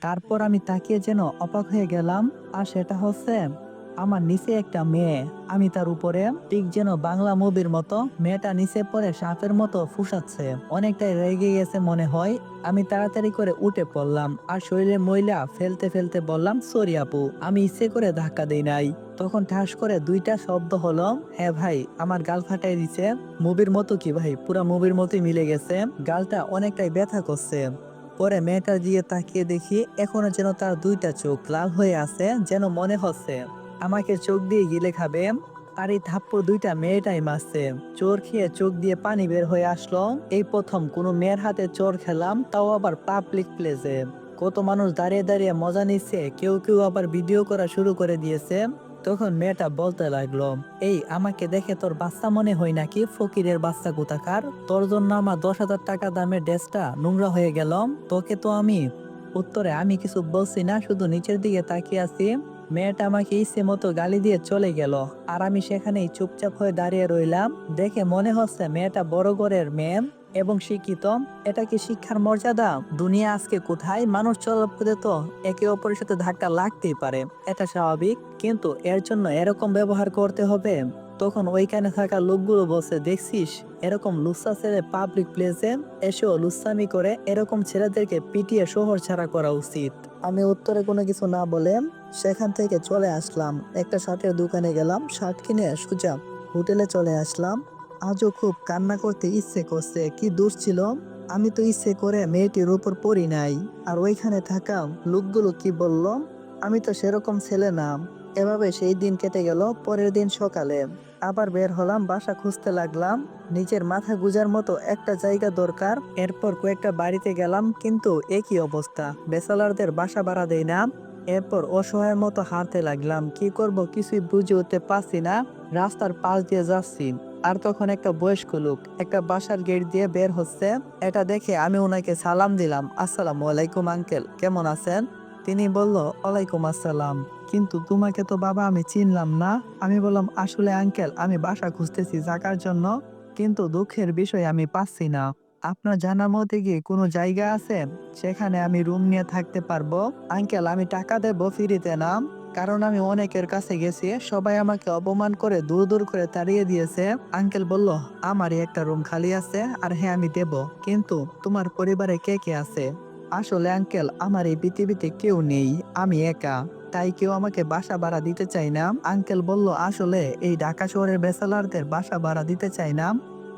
তারপর আমি তাকিয়ে যেন অবাক হয়ে গেলাম। আর সেটা হচ্ছে আমার নিচে একটা মেয়ে, আমি তার উপরে। ঠিক যেন বাংলা মুভির মতো মেয়েটা নিচে পড়ে সাপের মতো ফুসাচ্ছে, অনেকটাই রেগে গেছে মনে হয়। আমি তাড়াতাড়ি করে উঠে পড়লাম আর শরীরে ময়লা ফেলতে ফেলতে বললাম, সরি আপু, আমি ইচ্ছে করে ধাক্কা দেই নাই। তখন ঠাস করে দুইটা শব্দ হলো, হ্যাঁ ভাই, আমার গাল ফাটাই দিছে। মুভির মতো কি ভাই, পুরা মুভির মতোই মিলে গেছে, গালটা অনেকটাই ব্যথা করছে। পরে মেয়েটার দিকে তাকিয়ে দেখি এখনো যেন তার দুইটা চোখ লাল হয়ে আছে, যেন মনে হচ্ছে আমাকে চোখ দিয়ে গিলে খাবে। আর এই থাপ্পড় দুইটা মেয়েটাই মারছে। চোর খেয়ে চোখ দিয়ে পানি বের হয়ে আসলো। এই প্রথম কোনো মেয়ের হাতে চোর খেলাম, তাও আবার পাবলিক প্লেসে। কত মানুষ দাঁড়িয়ে দাঁড়িয়ে মজা নিচ্ছে, কেউ কেউ আবার ভিডিও করা শুরু করে দিয়েছে। তখন মেয়েটা বলতে লাগলো, এই আমাকে দেখে তোর বাচ্চা মনে হয় নাকি, ফকিরের বাচ্চা কোথাকার? তোর জন্য আমার 10,000 টাকা দামের ড্রেসটা নোংরা হয়ে গেল। তোকে তো আমি। উত্তরে আমি কিছু বলছি না, শুধু নিচের দিকে তাকিয়ে আছি। মেয়েটা আমাকে ইচ্ছে মতো গালি দিয়ে চলে গেল। আর আমি সেখানেই চুপচাপ হয়ে দাঁড়িয়ে রইলাম। দেখে মনে হচ্ছে মেয়েটা বড় ঘরের মেয়ে এবং শিক্ষিত। এটা কি শিক্ষার মর্যাদা? দুনিয়া আজকে কোথায়? মানুষ চলাপথে তো একে অপরের সাথে ধাক্কা লাগতেই পারে, এটা স্বাভাবিক, কিন্তু এর জন্য এরকম ব্যবহার করতে হবে? তখন ওইখানে থাকা লোকগুলো বসে, দেখছিস, এরকম লুচ্চা ছেলে পাবলিক প্লেসে এসেও লুচ্চামি করে, এরকম ছেলেদেরকে পিটিয়ে শহর ছাড়া করা উচিত। আমি উত্তরে কোনো কিছু না বলে সেখান থেকে চলে আসলাম। একটা শার্টের দোকানে গেলাম, শার্ট কিনে সোজা হোটেলে চলে আসলাম। আজও খুব কান্না করতে ইচ্ছে করছে, কি দূর ছিল। আমি তো ইচ্ছে করে মেয়েটির উপর পড়ি নাই। আর ওইখানে থাকা লোকগুলো কি বলল, আমি তো সেরকম ছেলে না। এভাবে সেই দিন কেটে গেল। পরের দিন সকালে আবার বের হলাম, বাসা খুঁজতে লাগলাম। নিজের মাথা গুজার মতো একটা জায়গা দরকার। এরপর কয়েকটা বাড়িতে গেলাম, কিন্তু একই অবস্থা, বেচালারদের বাসা ভাড়া দেয় না। এরপর অসহায়ের মতো হাঁটতে লাগলাম, কি করব কিছুই বুঝে উঠতে পারছি না। রাস্তার পাশ দিয়ে যাচ্ছি, আর তখন একটা বয়স্ক লোক একটা বাসার গেট দিয়ে বের হচ্ছে। এটা দেখে আমি ওনাকে সালাম দিলাম, আসসালামু আলাইকুম আঙ্কেল, কেমন আছেন? তিনি বলল, ওয়ালাইকুম আসসালাম, কিন্তু তোমাকে তো বাবা আমি চিনলাম না। আমি বললাম, আসলে আঙ্কেল, আমি বাসা খুঁজতেছি থাকার জন্য, কিন্তু দুঃখের বিষয় আমি পাচ্ছি না। আপনার জানার মধ্যে কি কোনো জায়গা আছে সেখানে আমি রুম নিয়ে থাকতে পারবো? আঙ্কেল, আমি টাকা দেবো ফ্রিতে না, কারণ আমি অনেকের কাছে গেছি, সবাই আমাকে অপমান করে দূর দূর করে তাড়িয়ে দিয়েছে। আঙ্কেল বলল, আমারই একটা রুম খালি আছে, আর হ্যাঁ আমি দেব, কিন্তু তোমার পরিবারে কে কে আছে? আসলে আঙ্কেল, আমার এই পৃথিবীতে কেউ নেই, আমি একা, তাই কেউ আমাকে বাসা ভাড়া দিতে চাই না। আঙ্কেল বলল, আসলে এই ঢাকা শহরের বেচেলারদের বাসা ভাড়া দিতে চাই না,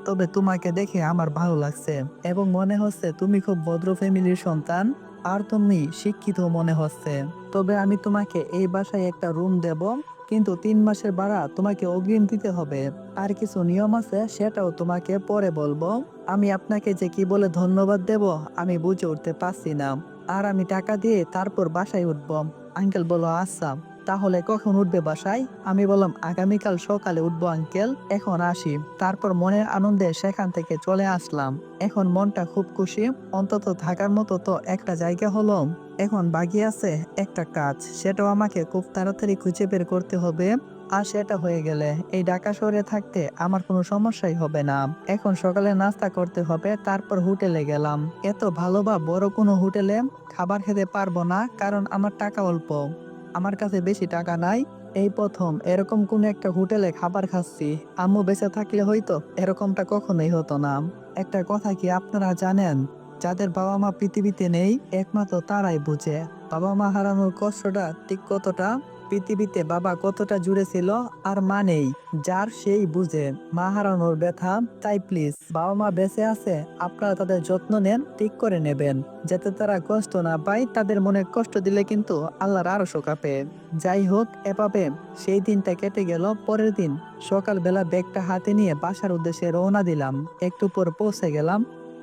তবে তোমাকে দেখে আমার ভালো লাগছে এবং মনে হচ্ছে তুমি খুব ভদ্র ফ্যামিলির সন্তান, আর তুমি শিক্ষিত মনে হচ্ছে। তবে আমি তোমাকে এই বাসায় একটা রুম দেব, কিন্তু 3 মাসের ভাড়া তোমাকে অগ্রিম দিতে হবে। আর কিছু নিয়ম আছে, সেটাও তোমাকে পরে বলবো। আমি আপনাকে যে কি বলে ধন্যবাদ দেব আমি বুঝে উঠতে পারছি না। আর আমি টাকা দিয়ে তারপর বাসায় উঠবো। আঙ্কেল বলল, আচ্ছা, তাহলে কখন উঠবে বাসায়? আমি বললাম, আগামীকাল সকালে উঠবো আঙ্কেল, এখন আসি। তারপর মনের আনন্দে সেখান থেকে চলে আসলাম। এখন মনটা খুব খুশি, অন্তত থাকার মতো তো একটা জায়গা হলো। এখন বাকি আছে একটা কাজ, সেটাও আমাকে খুব তাড়াতাড়ি খুঁজে বের করতে হবে। আর সেটা হয়ে গেলে এই ঢাকা শহরে থাকতে আমার কোনো সমস্যাই হবে না। এখন সকালে নাস্তা করতে হবে, তারপর হোটেলে গেলাম। এত ভালো বা বড় কোনো হোটেলে খাবার খেতে পারবো না, কারণ আমার টাকা অল্প, আমার কাছে বেশি টাকা নাই। এই প্রথম এরকম কোন একটা হোটেলে খাবার খাচ্ছি। আম্মু বেঁচে থাকলে হয়তো এরকমটা কখনোই হতো না। একটা কথা কি আপনারা জানেন, যাদের বাবা মা পৃথিবীতে নেই একমাত্র তারাই বুঝে বাবা মা হারানোর কষ্টটা ঠিক কতটা। পৃথিবীতে বাবা কতটা জুড়ে ছিল আর মা নেই, যার সেই বুঝে মা হারানোর ব্যথা। তাই প্লিজ, বাবা মা বেঁচে আছে, আপনারা তাদের যত্ন নেন, ঠিক করে নেবেন, যাতে তারা কষ্ট না পায়। তাদের মনে কষ্ট দিলে কিন্তু আল্লাহর আরশও কাঁপে। যাই হোক, এভাবে সেই দিনটা কেটে গেল। পরের দিন সকালবেলা ব্যাগটা হাতে নিয়ে বাসার উদ্দেশ্যে রওনা দিলাম। একটু পর পৌঁছে গেলাম,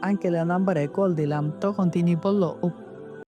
আঙ্কেলের নাম্বারে কল দিলাম, তখন তিনি বলল,